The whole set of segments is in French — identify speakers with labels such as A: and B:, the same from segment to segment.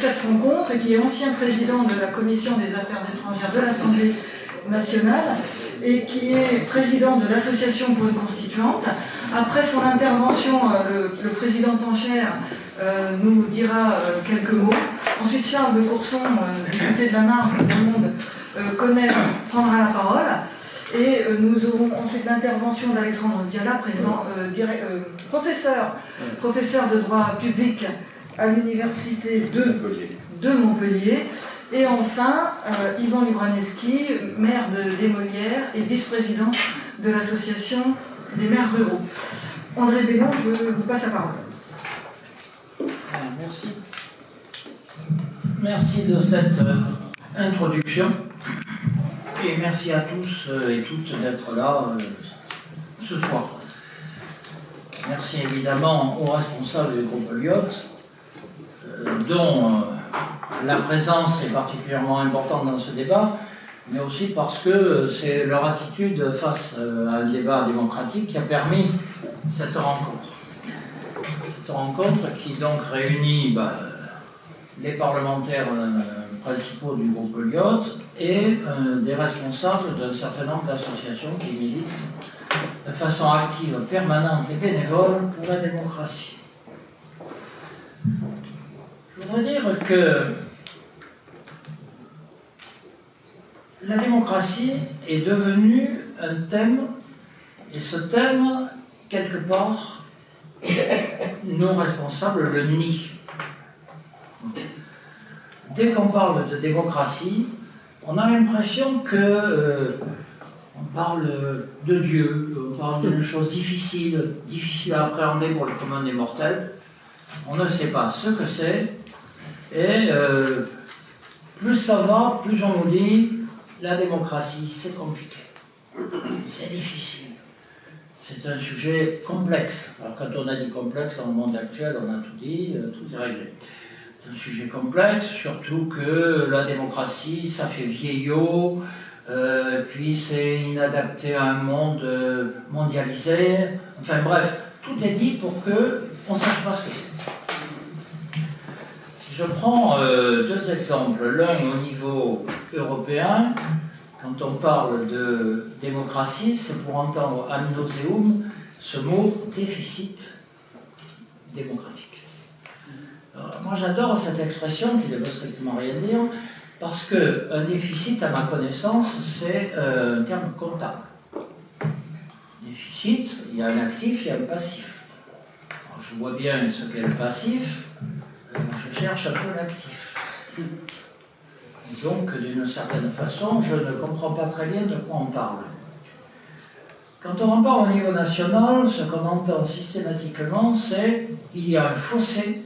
A: cette rencontre et qui est ancien président de la Commission des Affaires étrangères de l'Assemblée nationale et qui est président de l'Association pour une constituante. Après son intervention, le président Tancher nous dira quelques mots. Ensuite, Charles de Courson, député de la Marne, que tout le monde connaît, prendra la parole. Et nous aurons ensuite l'intervention d'Alexandre Diala, professeur de droit public à l'université de Montpellier. Et enfin, Yvan Lubraneski, maire des Molières et vice-président de l'association des maires ruraux. André Bellon, je vous passe la parole.
B: Merci. Merci de cette introduction. Et merci à tous et toutes d'être là ce soir. Merci évidemment aux responsables du groupe Lyotte, dont la présence est particulièrement importante dans ce débat, mais aussi parce que c'est leur attitude face à un débat démocratique qui a permis cette rencontre. Cette rencontre qui donc réunit les parlementaires principaux du groupe Lyotte et des responsables d'un certain nombre d'associations qui militent de façon active, permanente et bénévole pour la démocratie. Je voudrais dire que la démocratie est devenue un thème, et ce thème, quelque part, nos responsables le nient. Dès qu'on parle de démocratie, on a l'impression que on parle de Dieu, on parle d'une chose difficile à appréhender pour le commun des mortels. On ne sait pas ce que c'est, et plus ça va, plus on nous dit la démocratie, c'est compliqué, c'est difficile, c'est un sujet complexe. Alors quand on a dit complexe dans le monde actuel, on a tout dit, tout est réglé. C'est un sujet complexe, surtout que la démocratie, ça fait vieillot, puis c'est inadapté à un monde mondialisé. Enfin bref, tout est dit pour qu'on ne sache pas ce que c'est. Si je prends deux exemples, l'un au niveau européen, quand on parle de démocratie, c'est pour entendre ad nauseum ce mot déficit démocratique. Alors, moi j'adore cette expression qui ne veut strictement rien dire, parce qu'un déficit, à ma connaissance, c'est un terme comptable. Déficit, il y a un actif, il y a un passif. Alors, je vois bien ce qu'est le passif, je cherche un peu l'actif. Disons que d'une certaine façon, je ne comprends pas très bien de quoi on parle. Quand on en parle au niveau national, ce qu'on entend systématiquement, c'est qu'il y a un fossé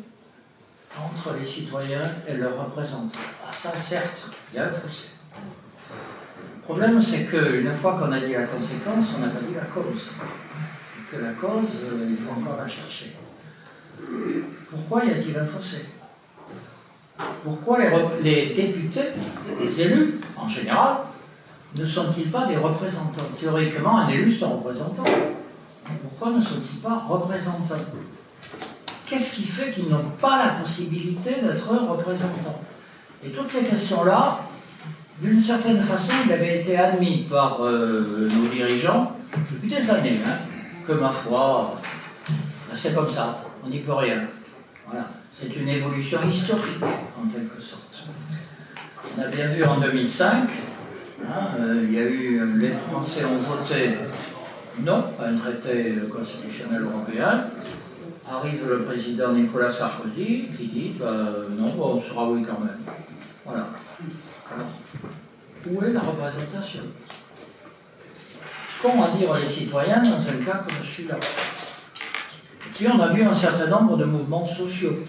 B: entre les citoyens et leurs représentants. Ah, ça, certes, il y a un fossé. Le problème, c'est qu'une fois qu'on a dit la conséquence, on n'a pas dit la cause. Et que la cause, il faut encore la chercher. Pourquoi y a-t-il un fossé? Pourquoi les députés, les élus, en général, ne sont-ils pas des représentants? Théoriquement, un élu, c'est un représentant. Pourquoi ne sont-ils pas représentants? Qu'est-ce qui fait qu'ils n'ont pas la possibilité d'être représentants? Et toutes ces questions-là, d'une certaine façon, il avait été admis par nos dirigeants depuis des années, que ma foi, c'est comme ça, on n'y peut rien. Voilà. C'est une évolution historique, en quelque sorte. On a bien vu en 2005, il y a eu, les Français ont voté non à un traité constitutionnel européen. Arrive le président Nicolas Sarkozy qui dit non, on sera oui quand même. Voilà. Alors, où est la représentation? Qu'ont à dire les citoyens dans un cas comme celui-là? Et puis on a vu un certain nombre de mouvements sociaux.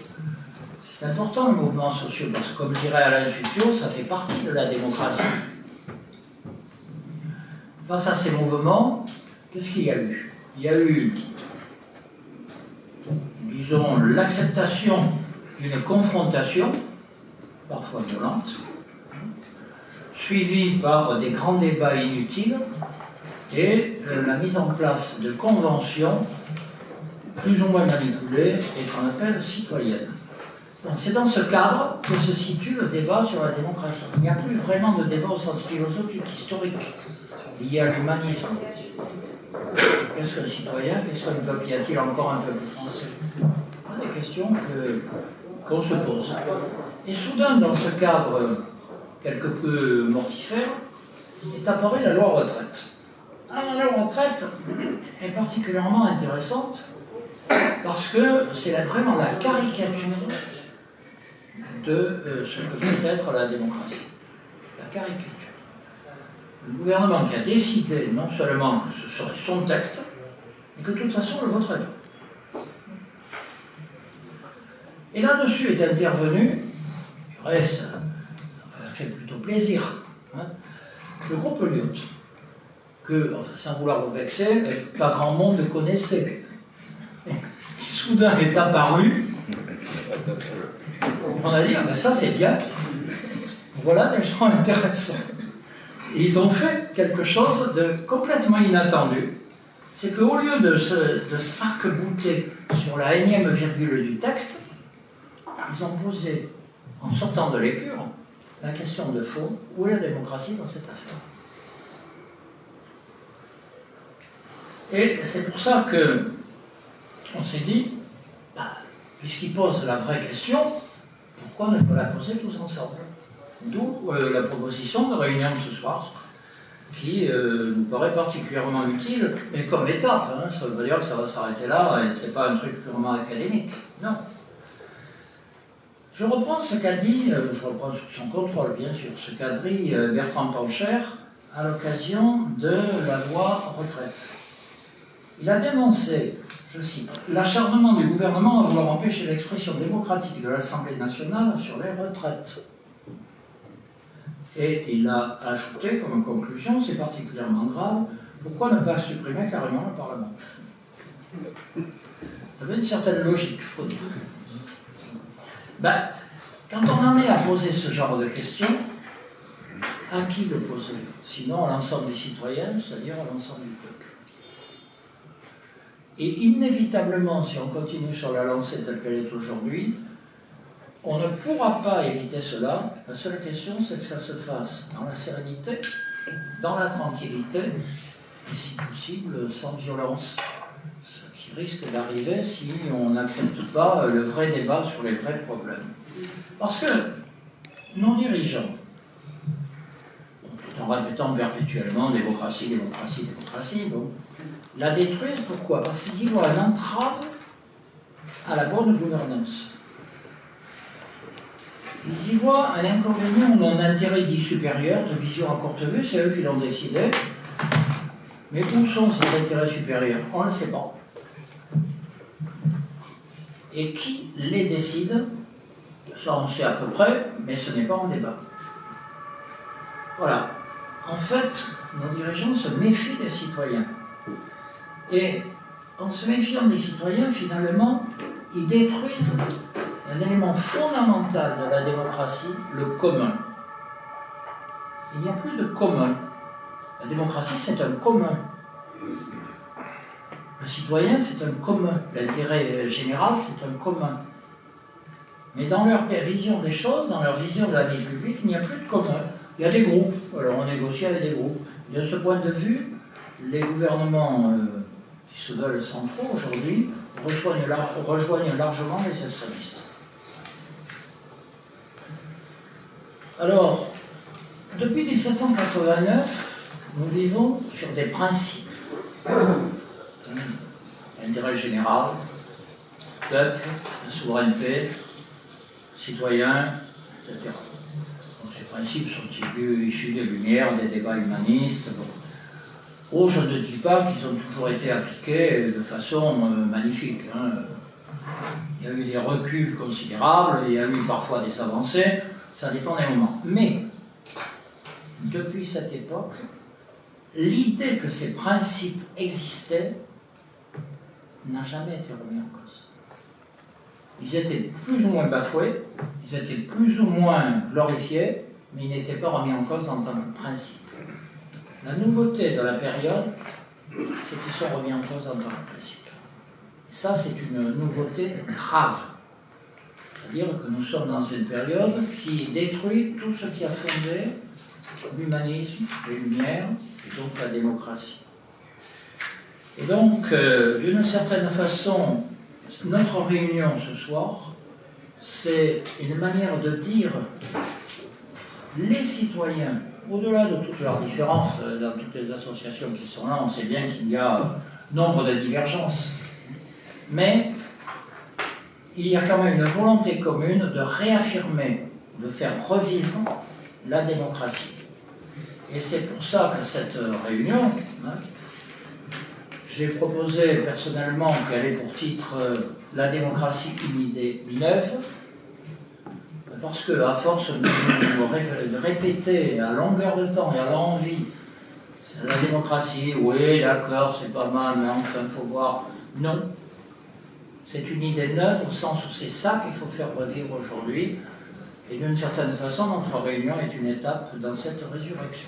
B: C'est important le mouvement social, parce que comme dirait Alain Supiot, ça fait partie de la démocratie. Face à ces mouvements, qu'est-ce qu'il y a eu? Il y a eu, disons, l'acceptation d'une confrontation, parfois violente, suivie par des grands débats inutiles, et la mise en place de conventions plus ou moins manipulées et qu'on appelle citoyennes. Bon, c'est dans ce cadre que se situe le débat sur la démocratie. Il n'y a plus vraiment de débat au sens philosophique, historique, lié à l'humanisme. Qu'est-ce qu'un citoyen? Qu'est-ce qu'un peuple? Y a-t-il encore un peuple français? C'est des questions qu'on se pose. Et soudain, dans ce cadre quelque peu mortifère, est apparue la loi retraite. Alors, la loi retraite est particulièrement intéressante parce que c'est vraiment la caricature de ce que peut être la démocratie. La caricature. Le gouvernement qui a décidé non seulement que ce serait son texte, mais que de toute façon on le voterait pas. Et là-dessus est intervenu, ça a fait plutôt plaisir, hein, le groupe Lyot, que, enfin, sans vouloir vous vexer, pas grand monde le connaissait, qui soudain est apparu. On a dit, ah ben ça c'est bien, voilà des gens intéressants. Et ils ont fait quelque chose de complètement inattendu. C'est qu'au lieu de s'arc-bouter sur la énième virgule du texte, ils ont posé, en sortant de l'épure, la question de fond, où est la démocratie dans cette affaire? Et c'est pour ça qu'on s'est dit, puisqu'ils posent la vraie question, pourquoi ne pas la poser tous ensemble? D'où la proposition de réunion de ce soir, qui nous paraît particulièrement utile, mais comme étape, hein, ça ne veut pas dire que ça va s'arrêter là, et ce n'est pas un truc purement académique, non. Je reprends ce qu'a dit, je reprends sous son contrôle bien sûr, ce qu'a dit Bertrand Pancher à l'occasion de la loi retraite. Il a dénoncé, je cite, l'acharnement du gouvernement à vouloir empêcher l'expression démocratique de l'Assemblée nationale sur les retraites. Et il a ajouté comme conclusion, c'est particulièrement grave, pourquoi ne pas supprimer carrément le Parlement? Il y avait une certaine logique, il faut dire. Quand on en est à poser ce genre de questions, à qui le poser? Sinon à l'ensemble des citoyens, c'est-à-dire à l'ensemble du peuple. Et inévitablement, si on continue sur la lancée telle qu'elle est aujourd'hui, on ne pourra pas éviter cela. La seule question, c'est que ça se fasse dans la sérénité, dans la tranquillité, et si possible, sans violence. Ce qui risque d'arriver si on n'accepte pas le vrai débat sur les vrais problèmes. Parce que nos dirigeants, tout en répétant perpétuellement démocratie, démocratie, démocratie, bon, la détruisent. Pourquoi? Parce qu'ils y voient une entrave à la bonne gouvernance. Ils y voient un inconvénient ou un intérêt dit supérieur, de vision à courte vue, c'est eux qui l'ont décidé. Mais où sont ces intérêts supérieurs? On ne le sait pas. Et qui les décide? Ça on sait à peu près, mais ce n'est pas en débat. Voilà. En fait, nos dirigeants se méfient des citoyens. Et en se méfiant des citoyens, finalement, ils détruisent un élément fondamental de la démocratie, le commun. Il n'y a plus de commun. La démocratie, c'est un commun. Le citoyen, c'est un commun. L'intérêt général, c'est un commun. Mais dans leur vision des choses, dans leur vision de la vie publique, il n'y a plus de commun. Il y a des groupes. Alors on négocie avec des groupes. De ce point de vue, les gouvernements qui se veulent centraux aujourd'hui rejoignent largement les islamistes. Alors, depuis 1789, nous vivons sur des principes. L'intérêt général, peuple, la souveraineté, citoyen, etc. Donc, ces principes sont issus des Lumières, des débats humanistes. Bon. Oh, je ne dis pas qu'ils ont toujours été appliqués de façon magnifique. Hein. Il y a eu des reculs considérables, il y a eu parfois des avancées. Ça dépend des moments. Mais, depuis cette époque, l'idée que ces principes existaient n'a jamais été remis en cause. Ils étaient plus ou moins bafoués, ils étaient plus ou moins glorifiés, mais ils n'étaient pas remis en cause en tant que principe. La nouveauté de la période, c'est qu'ils sont remis en cause en tant que principe. Et ça, c'est une nouveauté grave. C'est-à-dire que nous sommes dans une période qui détruit tout ce qui a fondé l'humanisme, les Lumières, et donc la démocratie. Et donc, d'une certaine façon, notre réunion ce soir, c'est une manière de dire les citoyens, au-delà de toutes leurs différences, dans toutes les associations qui sont là, on sait bien qu'il y a nombre de divergences, mais il y a quand même une volonté commune de réaffirmer, de faire revivre la démocratie. Et c'est pour ça que cette réunion, j'ai proposé personnellement qu'elle ait pour titre La démocratie, une idée neuve, parce qu'à force de répéter à longueur de temps et à l'envie, la démocratie, oui, d'accord, c'est pas mal, mais enfin, il faut voir. Non. C'est une idée neuve au sens où c'est ça qu'il faut faire revivre aujourd'hui. Et d'une certaine façon, notre réunion est une étape dans cette résurrection.